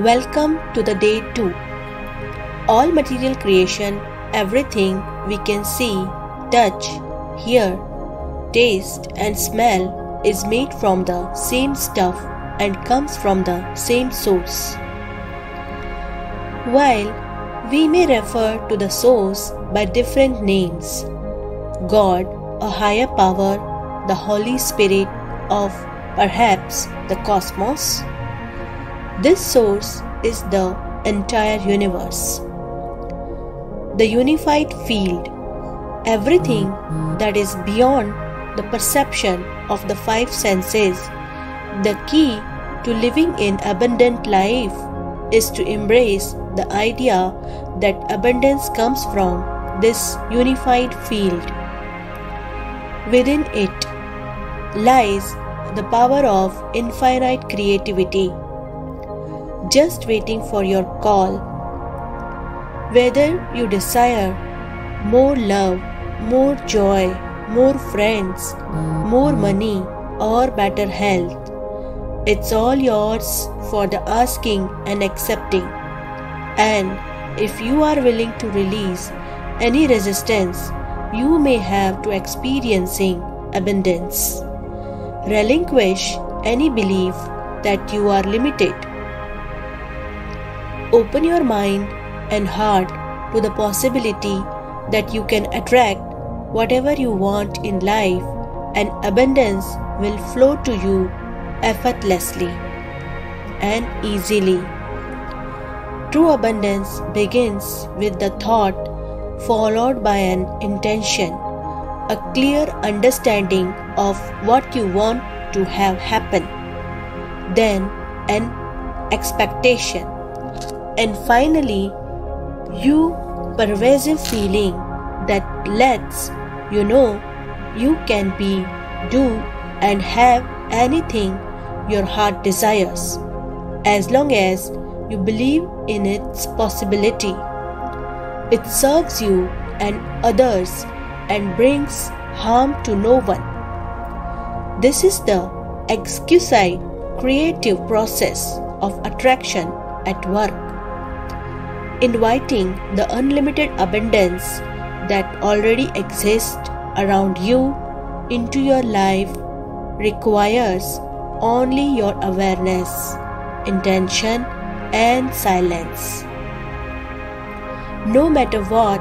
Welcome to the day 2. All material creation, everything we can see, touch, hear, taste and smell is made from the same stuff and comes from the same source. While we may refer to the source by different names, God, a higher power, the Holy Spirit of perhaps the cosmos, this source is the entire universe. The unified field, everything that is beyond the perception of the five senses. The key to living in abundant life is to embrace the idea that abundance comes from this unified field. Within it lies the power of infinite creativity, just waiting for your call. Whether you desire more love, more joy, more friends, more money, or better health, it's all yours for the asking and accepting. And if you are willing to release any resistance you may have to experiencing abundance, relinquish any belief that you are limited. Open your mind and heart to the possibility that you can attract whatever you want in life, and abundance will flow to you effortlessly and easily. True abundance begins with the thought followed by an intention, a clear understanding of what you want to have happen, then an expectation, and finally you pervasive feeling that lets you know you can be, do and have anything your heart desires, as long as you believe in its possibility. It serves you and others and brings harm to no one. This is the exquisite creative process of attraction at work. Inviting the unlimited abundance that already exists around you into your life requires only your awareness, intention, and silence. No matter what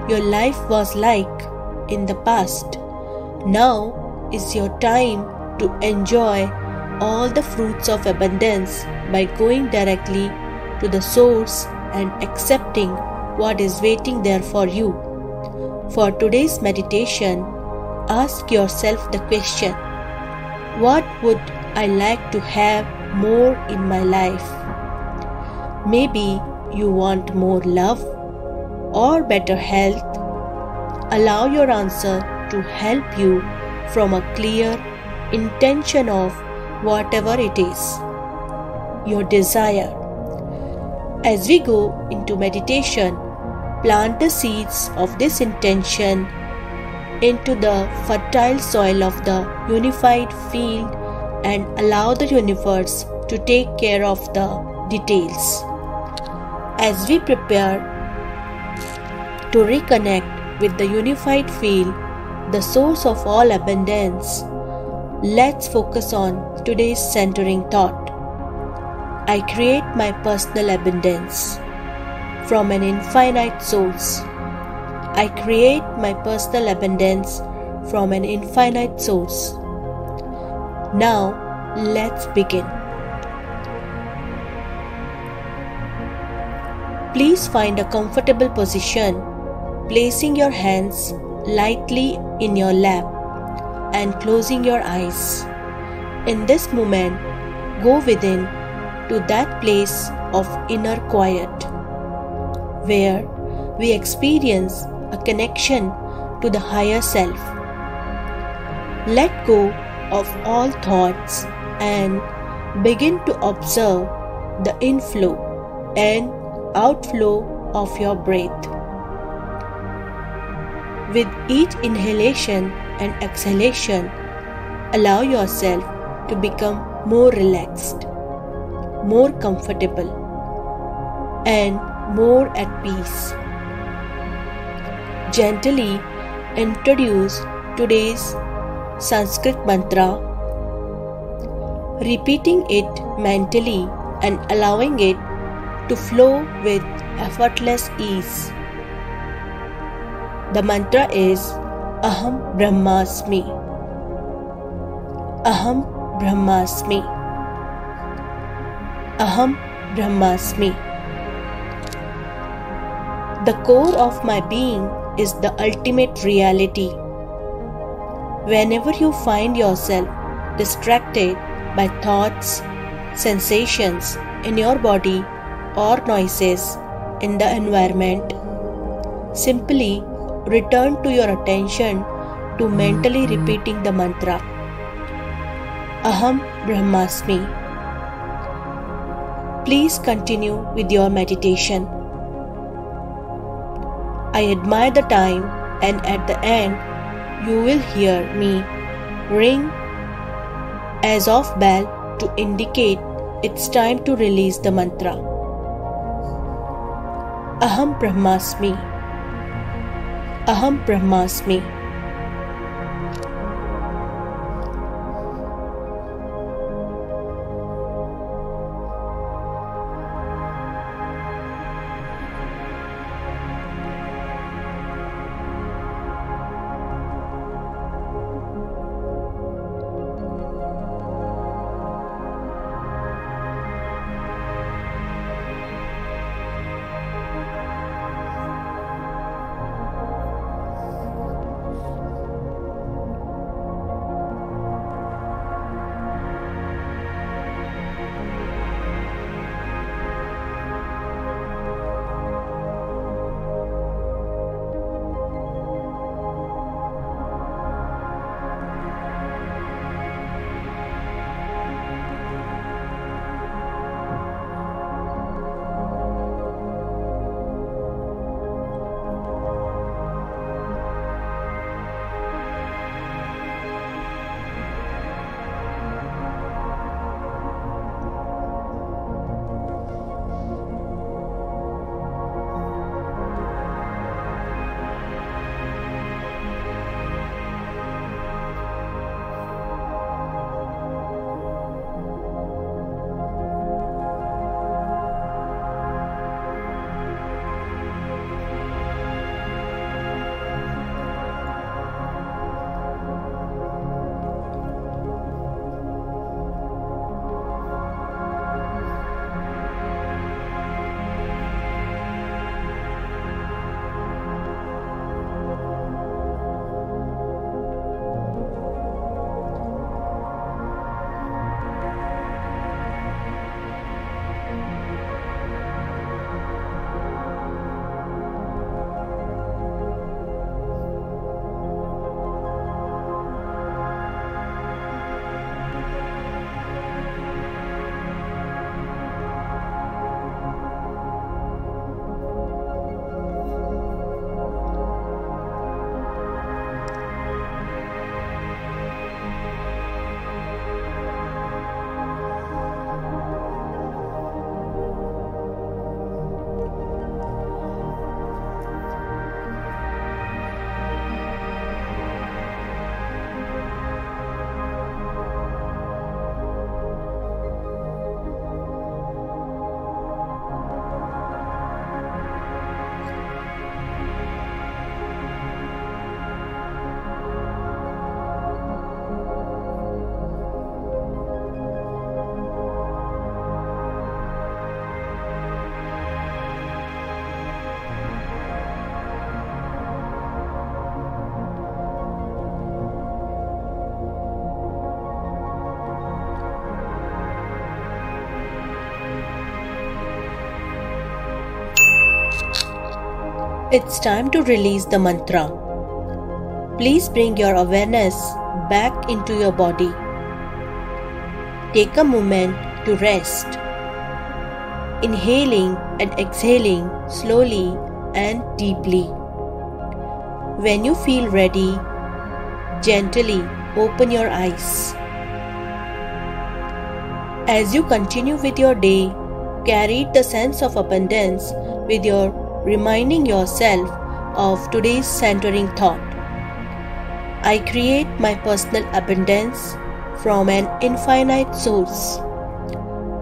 your life was like in the past, now is your time to enjoy all the fruits of abundance by going directly to the source and accepting what is waiting there for you. For today's meditation, ask yourself the question, what would I like to have more in my life? Maybe you want more love or better health. Allow your answer to help you from a clear intention of whatever it is, your desire. As we go into meditation, plant the seeds of this intention into the fertile soil of the unified field and allow the universe to take care of the details. As we prepare to reconnect with the unified field, the source of all abundance, let's focus on today's centering thought. I create my personal abundance from an infinite source. I create my personal abundance from an infinite source. Now, let's begin. Please find a comfortable position, placing your hands lightly in your lap and closing your eyes. In this moment, go within to that place of inner quiet, where we experience a connection to the higher self. Let go of all thoughts and begin to observe the inflow and outflow of your breath. With each inhalation and exhalation, allow yourself to become more relaxed, more comfortable, and more at peace. Gently introduce today's Sanskrit mantra, repeating it mentally and allowing it to flow with effortless ease. The mantra is Aham Brahmasmi. Aham Brahmasmi. Aham Brahmasmi. The core of my being is the ultimate reality. Whenever you find yourself distracted by thoughts, sensations in your body, or noises in the environment, simply return to your attention to mentally repeating the mantra Aham Brahmasmi. Please continue with your meditation. I admire the time, and at the end you will hear me ring as of bell to indicate it's time to release the mantra. Aham Brahmasmi. Aham Brahmasmi. It's time to release the mantra. Please bring your awareness back into your body. Take a moment to rest, inhaling and exhaling slowly and deeply. When you feel ready, gently open your eyes. As you continue with your day, carried the sense of abundance with your reminding yourself of today's centering thought. I create my personal abundance from an infinite source.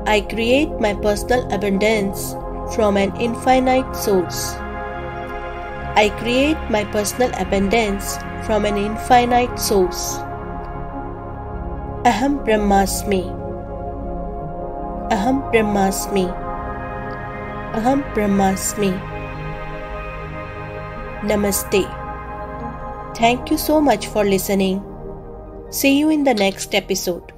I create my personal abundance from an infinite source. I create my personal abundance from an infinite source. Aham Brahmasmi. Aham Brahmasmi. Aham Brahmasmi. Namaste. Thank you so much for listening. See you in the next episode.